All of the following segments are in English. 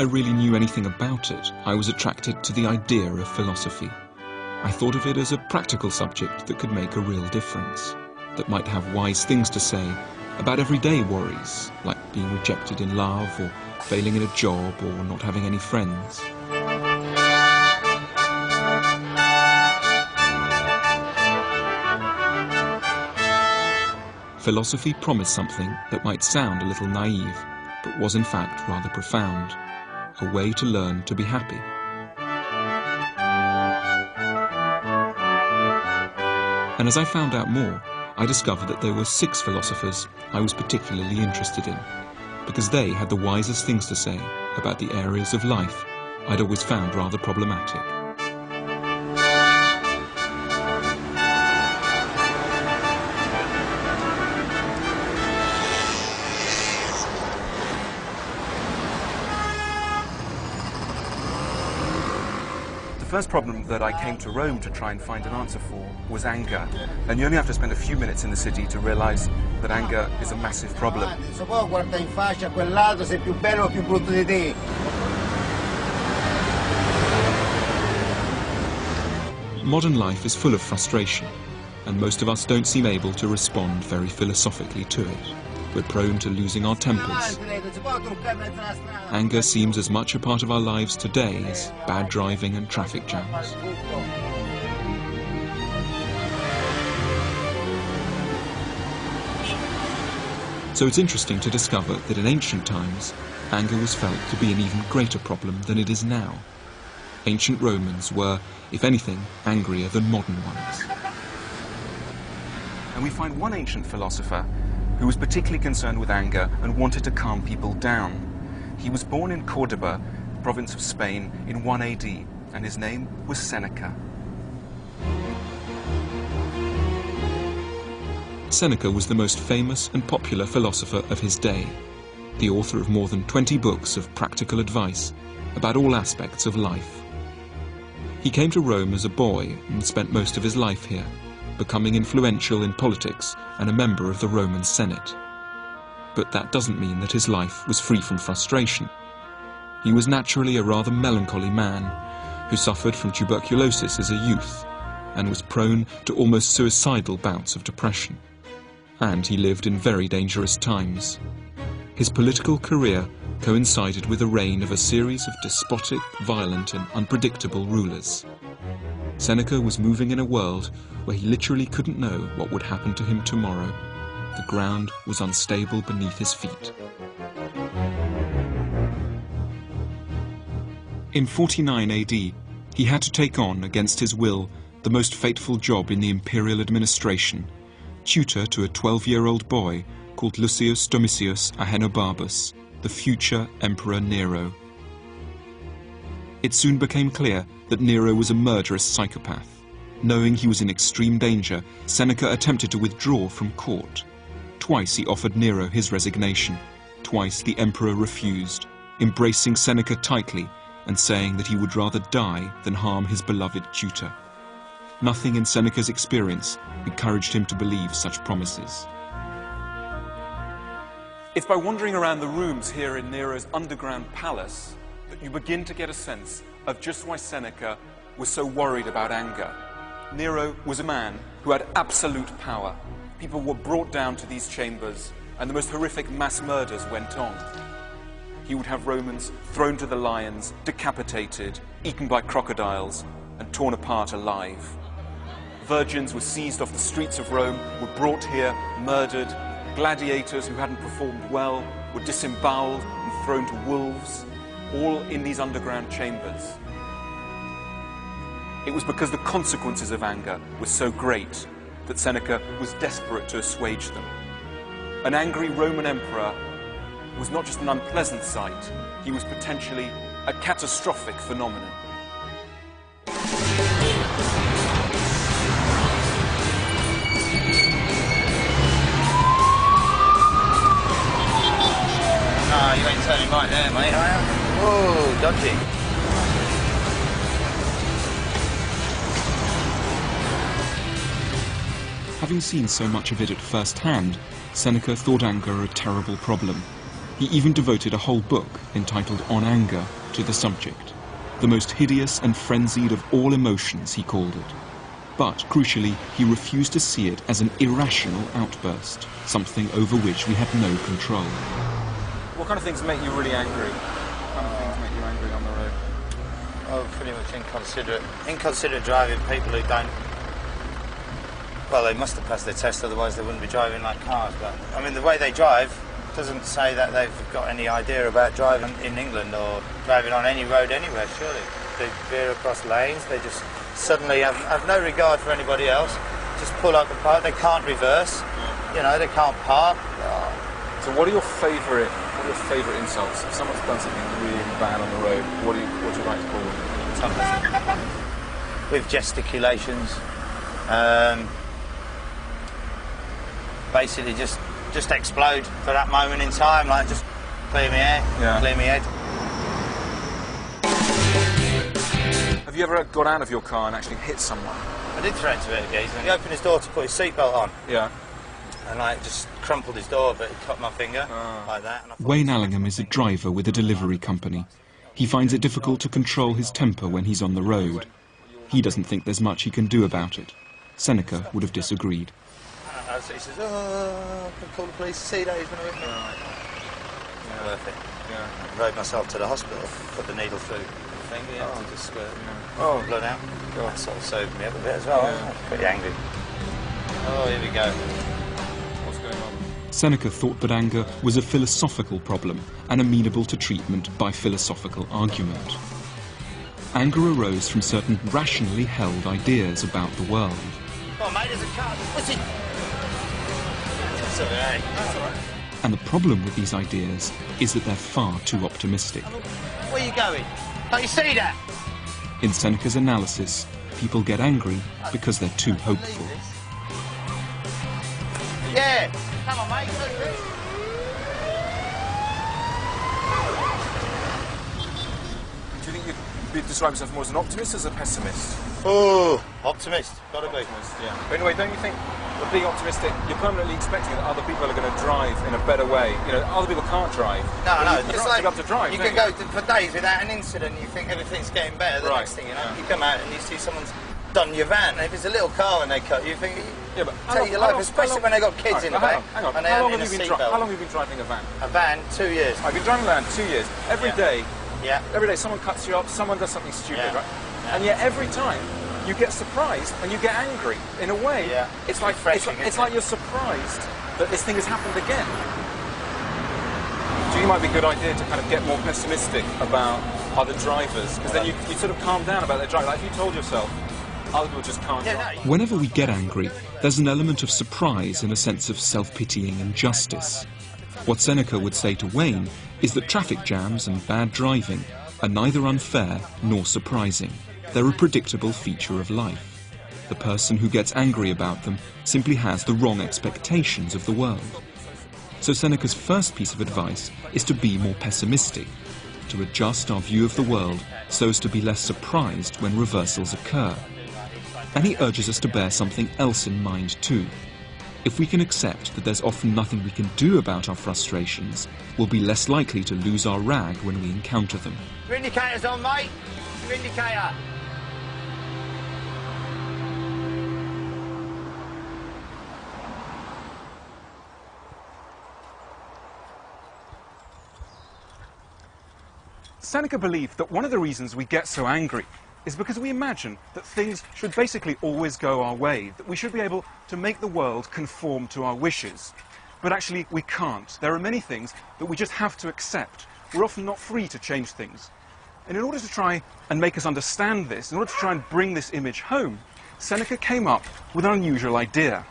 really knew anything about it, I was attracted to the idea of philosophy. I thought of it as a practical subject that could make a real difference, that might have wise things to say about everyday worries, like being rejected in love, or failing in a job, or not having any friends. Philosophy promised something that might sound a little naive, but was in fact rather profound, a way to learn to be happy. And as I found out more, I discovered that there were 6 philosophers I was particularly interested in, because they had the wisest things to say about the areas of life I'd always found rather problematic. The first problem that I came to Rome to try and find an answer for was anger. And you only have to spend a few minutes in the city to realize that anger is a massive problem. Modern life is full of frustration, and most of us don't seem able to respond very philosophically to it. We're prone to losing our tempers. Anger seems as much a part of our lives today as bad driving and traffic jams. So it's interesting to discover that in ancient times, anger was felt to be an even greater problem than it is now. Ancient Romans were, if anything, angrier than modern ones. And we find one ancient philosopher who was particularly concerned with anger and wanted to calm people down. He was born in Cordoba, province of Spain, in 1 AD, and his name was Seneca. Seneca was the most famous and popular philosopher of his day, the author of more than 20 books of practical advice about all aspects of life. He came to Rome as a boy and spent most of his life here, becoming influential in politics and a member of the Roman Senate. But that doesn't mean that his life was free from frustration. He was naturally a rather melancholy man who suffered from tuberculosis as a youth and was prone to almost suicidal bouts of depression. And he lived in very dangerous times. His political career coincided with the reign of a series of despotic, violent and unpredictable rulers. Seneca was moving in a world where he literally couldn't know what would happen to him tomorrow. The ground was unstable beneath his feet. In 49 AD, he had to take on, against his will, the most fateful job in the imperial administration, tutor to a 12-year-old boy called Lucius Domitius Ahenobarbus, the future Emperor Nero. It soon became clear that Nero was a murderous psychopath. Knowing he was in extreme danger, Seneca attempted to withdraw from court. Twice he offered Nero his resignation. Twice the emperor refused, embracing Seneca tightly and saying that he would rather die than harm his beloved tutor. Nothing in Seneca's experience encouraged him to believe such promises. It's by wandering around the rooms here in Nero's underground palace that you begin to get a sense of just why Seneca was so worried about anger. Nero was a man who had absolute power. People were brought down to these chambers, and the most horrific mass murders went on. He would have Romans thrown to the lions, decapitated, eaten by crocodiles, and torn apart alive. Virgins were seized off the streets of Rome, were brought here, murdered. Gladiators who hadn't performed well were disemboweled and thrown to wolves, all in these underground chambers. It was because the consequences of anger were so great that Seneca was desperate to assuage them. An angry Roman emperor was not just an unpleasant sight, he was potentially a catastrophic phenomenon. Nah, you ain't turning right there, mate, are you? Whoa, dodgy. Having seen so much of it at first hand, Seneca thought anger a terrible problem. He even devoted a whole book entitled On Anger to the subject. The most hideous and frenzied of all emotions, he called it. But, crucially, he refused to see it as an irrational outburst, something over which we had no control. What kind of things make you really angry? What kind of things make you angry on the road? Oh, pretty much inconsiderate. Inconsiderate driving, people who don't... Well, they must have passed their test, otherwise they wouldn't be driving like cars. But, I mean, the way they drive doesn't say that they've got any idea about driving in England or driving on any road anywhere, surely. They veer across lanes, they just suddenly have no regard for anybody else, just pull up and park. They can't reverse, you know, they can't park. So what are your favourite insults? If someone's done something really bad on the road, what do you like to call them? With gesticulations, basically just explode for that moment in time, like just clear me air, clear me head. Have you ever got out of your car and actually hit someone? I did threaten to hit a geezer. He opened his door to put his seatbelt on. Yeah. And I just crumpled his door, but he cut my finger like that. And Wayne Allingham is a driver with a delivery company. He finds it difficult to control his temper when he's on the road. He doesn't think there's much he can do about it. Seneca would have disagreed. So he says, oh, I can call the police, see that he's going to hit me. Yeah. Worth it. Yeah. I rode myself to the hospital, put the needle through the finger, to just squirt, blood out. That sort of sobered me up a bit as well. Yeah. I was pretty angry. Oh, here we go. What's going on? Seneca thought that anger was a philosophical problem and amenable to treatment by philosophical argument. Anger arose from certain rationally held ideas about the world. Oh, mate, there's a car. What's it? That's all right. That's all right. And the problem with these ideas is that they're far too optimistic. Where are you going? Can't you see that? In Seneca's analysis, people get angry because they're too hopeful. Yeah. Come on, mate. Do you think you'd describe yourself more as an optimist or as a pessimist? Oh, optimist. Gotta be. Optimist, yeah. But anyway, don't you think that being optimistic, you're permanently expecting that other people are going to drive in a better way? You know, other people can't drive. No. It's like you have to drive. You can go for days without an incident. You think everything's getting better. The next thing you know, you come out and you see someone's done your van. And if it's a little car and they cut you, think take your life, especially when they got kids in the back. Hang on. And How long have you been driving a van? A van, 2 years. I've been driving a van 2 years. Every day. Yeah. Every day someone cuts you up, someone does something stupid, right? Yeah. And yet every time you get surprised and you get angry. In a way, it's like you're surprised that this thing has happened again. So you might be a good idea to kind of get more pessimistic about other drivers, because then you sort of calm down about their driving. Like if you told yourself, other people just can't drive. Whenever we get angry, there's an element of surprise and a sense of self-pitying injustice. What Seneca would say to Wayne is that traffic jams and bad driving are neither unfair nor surprising. They're a predictable feature of life. The person who gets angry about them simply has the wrong expectations of the world. So Seneca's first piece of advice is to be more pessimistic, to adjust our view of the world so as to be less surprised when reversals occur. And he urges us to bear something else in mind too. If we can accept that there's often nothing we can do about our frustrations, we'll be less likely to lose our rag when we encounter them. Your indicator's on, mate. Your indicator. Seneca believed that one of the reasons we get so angry is because we imagine that things should basically always go our way, that we should be able to make the world conform to our wishes. But actually, we can't. There are many things that we just have to accept. We're often not free to change things. And in order to try and make us understand this, in order to try and bring this image home, Seneca came up with an unusual idea.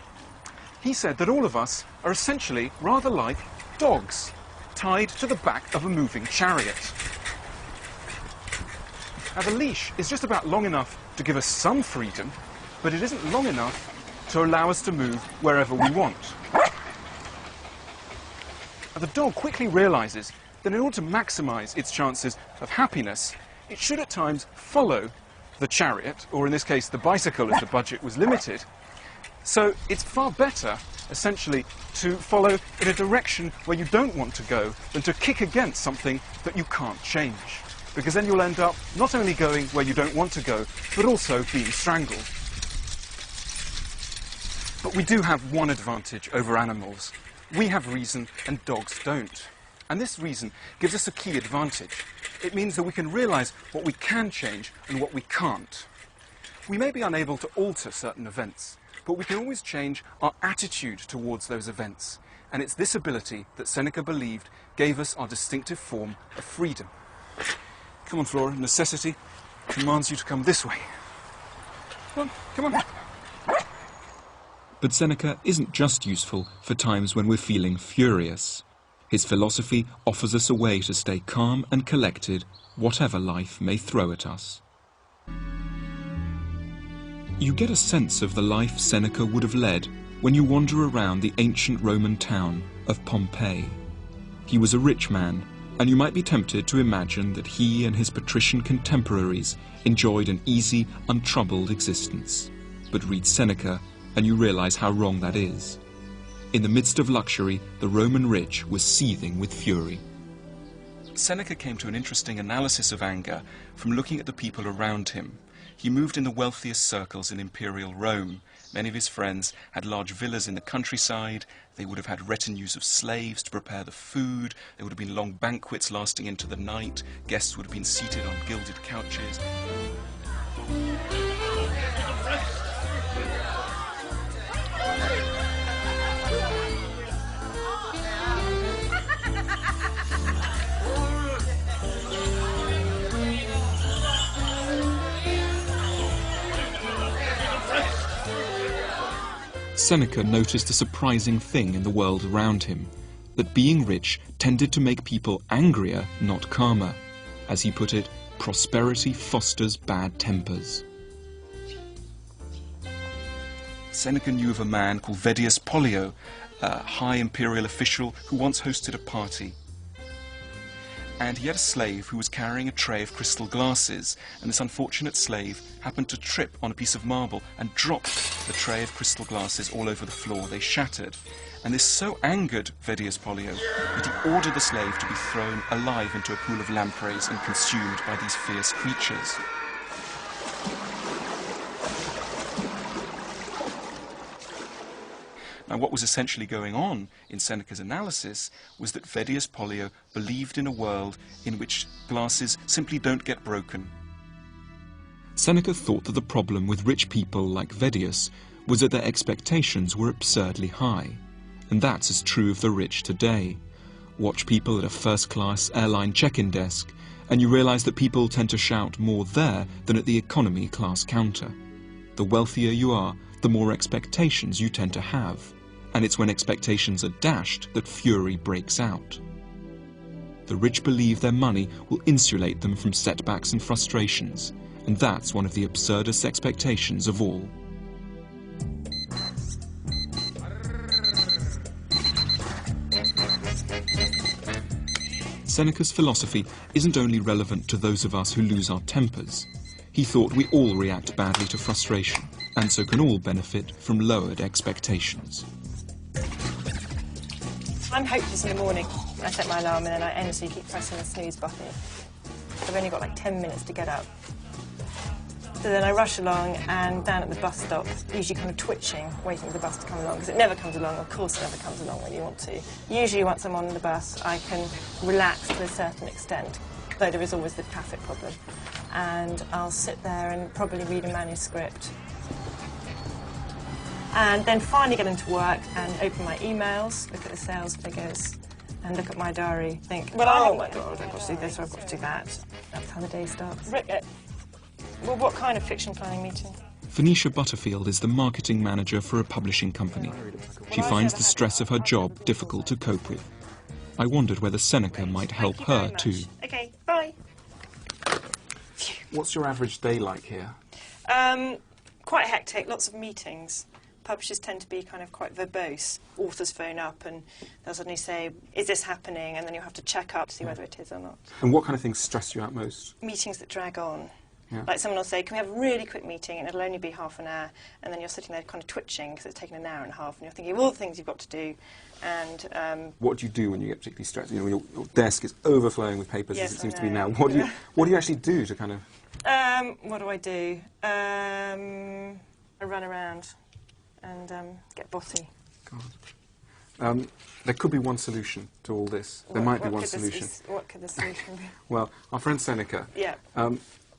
He said that all of us are essentially rather like dogs, tied to the back of a moving chariot. Now, the leash is just about long enough to give us some freedom, but it isn't long enough to allow us to move wherever we want. Now, the dog quickly realizes that in order to maximize its chances of happiness, it should at times follow the chariot, or in this case the bicycle if the budget was limited. So it's far better essentially to follow in a direction where you don't want to go than to kick against something that you can't change. Because then you'll end up not only going where you don't want to go, but also being strangled. But we do have one advantage over animals. We have reason and dogs don't. And this reason gives us a key advantage. It means that we can realise what we can change and what we can't. We may be unable to alter certain events, but we can always change our attitude towards those events. And it's this ability that Seneca believed gave us our distinctive form of freedom. Come on, Flora, necessity commands you to come this way. Come on, come on. But Seneca isn't just useful for times when we're feeling furious. His philosophy offers us a way to stay calm and collected, whatever life may throw at us. You get a sense of the life Seneca would have led when you wander around the ancient Roman town of Pompeii. He was a rich man, and you might be tempted to imagine that he and his patrician contemporaries enjoyed an easy, untroubled existence. But read Seneca, and you realize how wrong that is. In the midst of luxury, the Roman rich was seething with fury. Seneca came to an interesting analysis of anger from looking at the people around him. He moved in the wealthiest circles in imperial Rome. Many of his friends had large villas in the countryside. They would have had retinues of slaves to prepare the food. There would have been long banquets lasting into the night. Guests would have been seated on gilded couches. Seneca noticed a surprising thing in the world around him, that being rich tended to make people angrier, not calmer. As he put it, prosperity fosters bad tempers. Seneca knew of a man called Vedius Pollio, a high imperial official who once hosted a party. And he had a slave who was carrying a tray of crystal glasses, and this unfortunate slave happened to trip on a piece of marble and dropped the tray of crystal glasses all over the floor. They shattered, and this so angered Vedius Pollio that he ordered the slave to be thrown alive into a pool of lampreys and consumed by these fierce creatures. Now, what was essentially going on in Seneca's analysis was that Vedius Pollio believed in a world in which glasses simply don't get broken. Seneca thought that the problem with rich people like Vedius was that their expectations were absurdly high. And that's as true of the rich today. Watch people at a first-class airline check-in desk, and you realize that people tend to shout more there than at the economy class counter. The wealthier you are, the more expectations you tend to have. And it's when expectations are dashed that fury breaks out. The rich believe their money will insulate them from setbacks and frustrations, and that's one of the absurdest expectations of all. Seneca's philosophy isn't only relevant to those of us who lose our tempers. He thought we all react badly to frustration, and so can all benefit from lowered expectations. I'm hopeless in the morning. I set my alarm and then I endlessly keep pressing the snooze button. I've only got like 10 minutes to get up. So then I rush along and down at the bus stop, usually kind of twitching, waiting for the bus to come along, because it never comes along, of course it never comes along when you want to. Usually once I'm on the bus, I can relax to a certain extent, though there is always the traffic problem. And I'll sit there and probably read a manuscript. And then finally get into work and open my emails, look at the sales figures, and look at my diary, think, well, oh my God, I've got to do this, or I've got to do that. That's how the day starts. Well, what kind of fiction planning meeting? Venetia Butterfield is the marketing manager for a publishing company. She finds the stress of her job difficult to cope with. I wondered whether Seneca might help her too. Okay, bye. What's your average day like here? Quite hectic, lots of meetings. Publishers tend to be kind of quite verbose. Authors phone up and they'll suddenly say, is this happening? And then you'll have to check up to see whether it is or not. And what kind of things stress you out most? Meetings that drag on. Yeah. Like someone will say, can we have a really quick meeting and it'll only be half an hour, and then you're sitting there kind of twitching because it's taken an hour and a half and you're thinking of all the things you've got to do. And what do you do when you get particularly stressed? You know, when your desk is overflowing with papers, yes, as it seems I to be know. now. What do you actually do to kind of... what do I do? I run around and get bossy. God. There could be one solution to all this. There might be one solution. What could the solution be? Well, our friend Seneca, Yeah.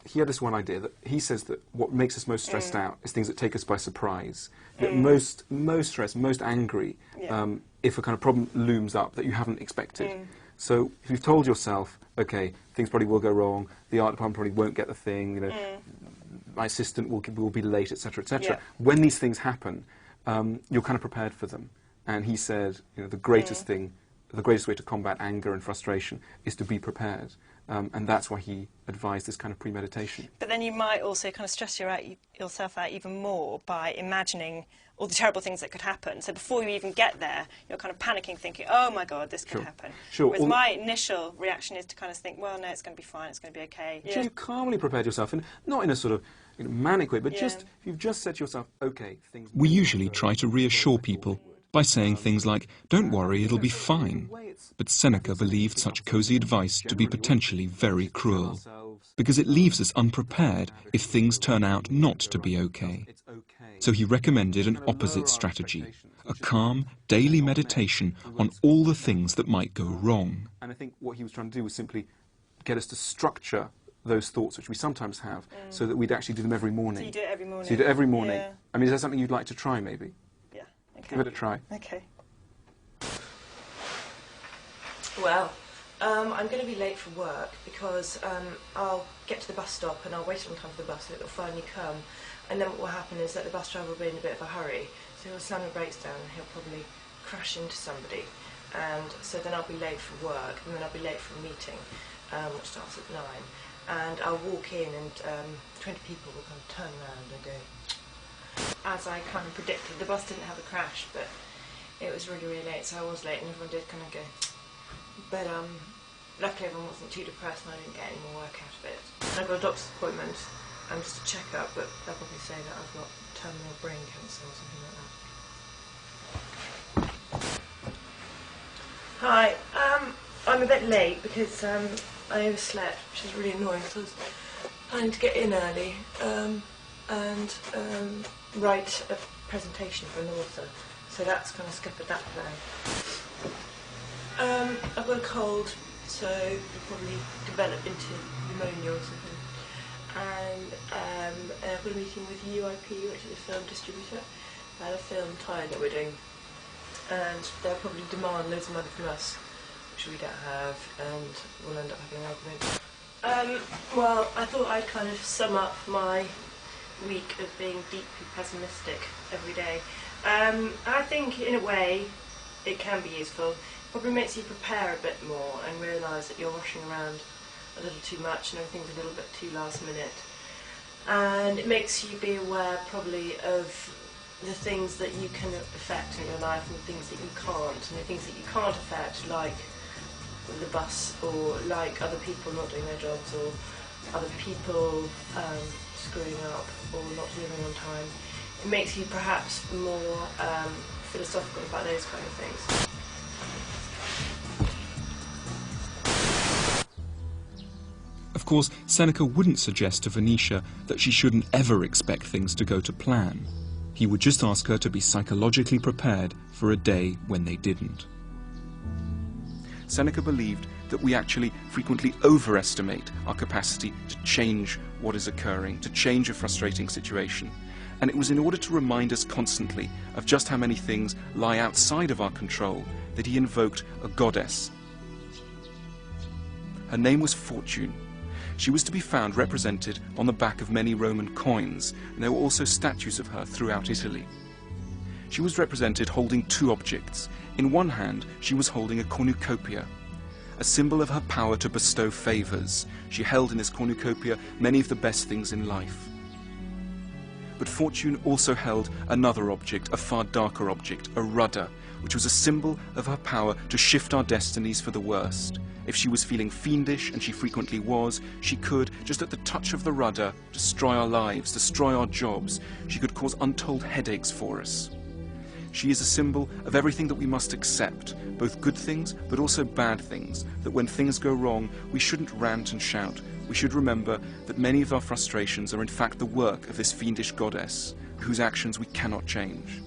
he had this one idea that he says that what makes us most stressed out is things that take us by surprise. That most stressed, most angry, if a kind of problem looms up that you haven't expected. So if you've told yourself, okay, things probably will go wrong, the art department probably won't get the thing, you know, my assistant will be late, etc., etc. Yeah. When these things happen, you're kind of prepared for them. And he said, you know, the greatest thing, the greatest way to combat anger and frustration is to be prepared. And that's why he advised this kind of premeditation. But then you might also kind of stress yourself out even more by imagining all the terrible things that could happen. So before you even get there, you're kind of panicking, thinking, oh my God, this could happen. Sure. Whereas my initial reaction is to kind of think, well, no, it's going to be fine, it's going to be okay. So you calmly prepared yourself, and not in a sort of manic way, but just, if you've just said to yourself, okay, things... We usually try to reassure people by saying things like, don't worry, it'll be fine. But Seneca believed such cosy advice to be potentially very cruel, because it leaves us unprepared if things turn out not to be okay. So he recommended an opposite strategy, a calm, daily meditation on all the things that might go wrong. And I think what he was trying to do was simply get us to structure those thoughts which we sometimes have, so that we'd actually do them every morning. So you do it every morning? So you do it every morning. Yeah. I mean, is that something you'd like to try, maybe? Yeah. Okay. Give it a try. Okay. Well, I'm going to be late for work because I'll get to the bus stop and I'll wait a long time for the bus and it'll finally come. And then what will happen is that the bus driver will be in a bit of a hurry, so he'll slam the brakes down and he'll probably crash into somebody. And so then I'll be late for work, and then I'll be late for a meeting, which starts at 9. And I'll walk in and 20 people will kind of turn around and go. As I kind of predicted, the bus didn't have a crash, but it was really, really late, so I was late and everyone did kind of go. But luckily everyone wasn't too depressed and I didn't get any more work out of it. I've got a doctor's appointment, just a check-up, but they'll probably say that I've got terminal brain cancer or something like that. Hi, I'm a bit late because I overslept, which is really annoying because I was planning to get in early and write a presentation for an author, so that's kind of scuppered that plan. I've got a cold, so it'll probably develop into pneumonia or something. And I've got a meeting with UIP, which is a film distributor, about a film tie-in that we're doing. And they'll probably demand loads of money from us, which we don't have, and we'll end up having an argument. Well, I thought I'd kind of sum up my week of being deeply pessimistic every day. I think, in a way, it can be useful. It probably makes you prepare a bit more and realise that you're rushing around a little too much and everything's a little bit too last minute. And it makes you be aware, probably, of the things that you can affect in your life and the things that you can't. And the things that you can't affect, like the bus, or like other people not doing their jobs, or other people screwing up, or not delivering on time. It makes you perhaps more philosophical about those kind of things. Of course, Seneca wouldn't suggest to Venetia that she shouldn't ever expect things to go to plan. He would just ask her to be psychologically prepared for a day when they didn't. Seneca believed that we actually frequently overestimate our capacity to change what is occurring, to change a frustrating situation. And it was in order to remind us constantly of just how many things lie outside of our control that he invoked a goddess. Her name was Fortune. She was to be found represented on the back of many Roman coins, and there were also statues of her throughout Italy. She was represented holding two objects. In one hand, she was holding a cornucopia, a symbol of her power to bestow favours. She held in this cornucopia many of the best things in life. But Fortune also held another object, a far darker object, a rudder, which was a symbol of her power to shift our destinies for the worst. If she was feeling fiendish, and she frequently was, she could, just at the touch of the rudder, destroy our lives, destroy our jobs. She could cause untold headaches for us. She is a symbol of everything that we must accept, both good things but also bad things, that when things go wrong, we shouldn't rant and shout. We should remember that many of our frustrations are in fact the work of this fiendish goddess, whose actions we cannot change.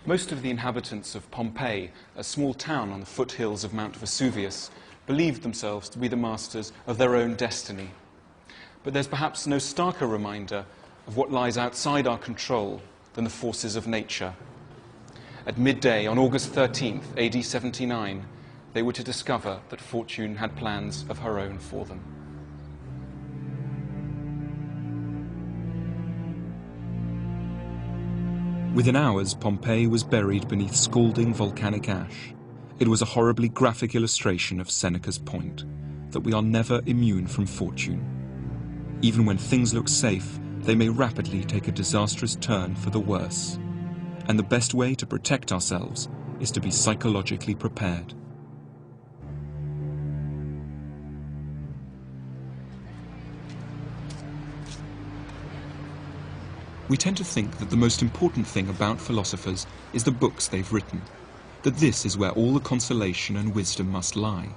Most of the inhabitants of Pompeii, a small town on the foothills of Mount Vesuvius, believed themselves to be the masters of their own destiny. But there's perhaps no starker reminder of what lies outside our control than the forces of nature. At midday on August 13th, AD 79, they were to discover that fortune had plans of her own for them. Within hours, Pompeii was buried beneath scalding volcanic ash. It was a horribly graphic illustration of Seneca's point, that we are never immune from fortune. Even when things look safe, they may rapidly take a disastrous turn for the worse. And the best way to protect ourselves is to be psychologically prepared. We tend to think that the most important thing about philosophers is the books they've written, that this is where all the consolation and wisdom must lie.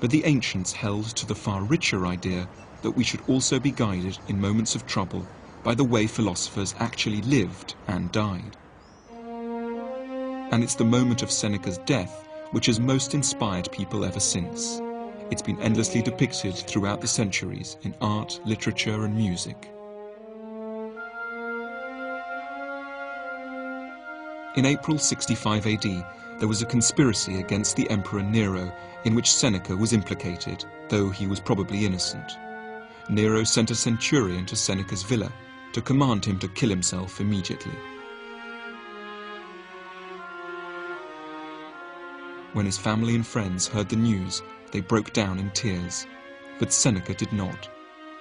But the ancients held to the far richer idea that we should also be guided in moments of trouble by the way philosophers actually lived and died. And it's the moment of Seneca's death which has most inspired people ever since. It's been endlessly depicted throughout the centuries in art, literature, and music. In April 65 AD, there was a conspiracy against the Emperor Nero in which Seneca was implicated, though he was probably innocent. Nero sent a centurion to Seneca's villa to command him to kill himself immediately. When his family and friends heard the news, they broke down in tears. But Seneca did not,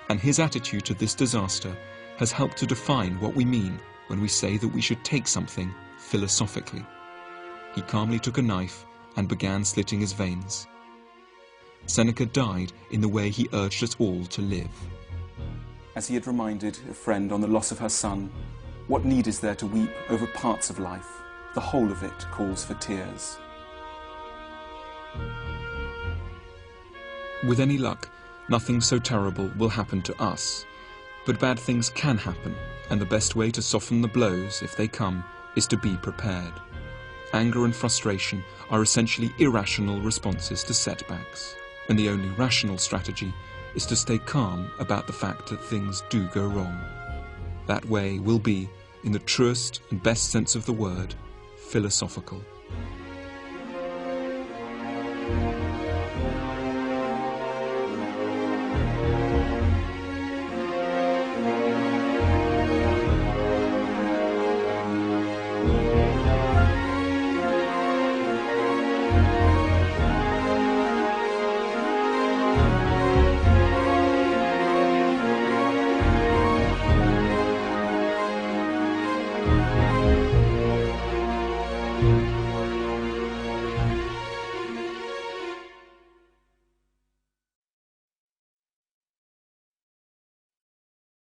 and his attitude to this disaster has helped to define what we mean when we say that we should take something philosophically. He calmly took a knife and began slitting his veins. Seneca died in the way he urged us all to live. As he had reminded a friend on the loss of her son, what need is there to weep over parts of life? The whole of it calls for tears. With any luck, nothing so terrible will happen to us. But bad things can happen, and the best way to soften the blows, if they come, is to be prepared. Anger and frustration are essentially irrational responses to setbacks, and the only rational strategy is to stay calm about the fact that things do go wrong. That way will be, in the truest and best sense of the word, philosophical.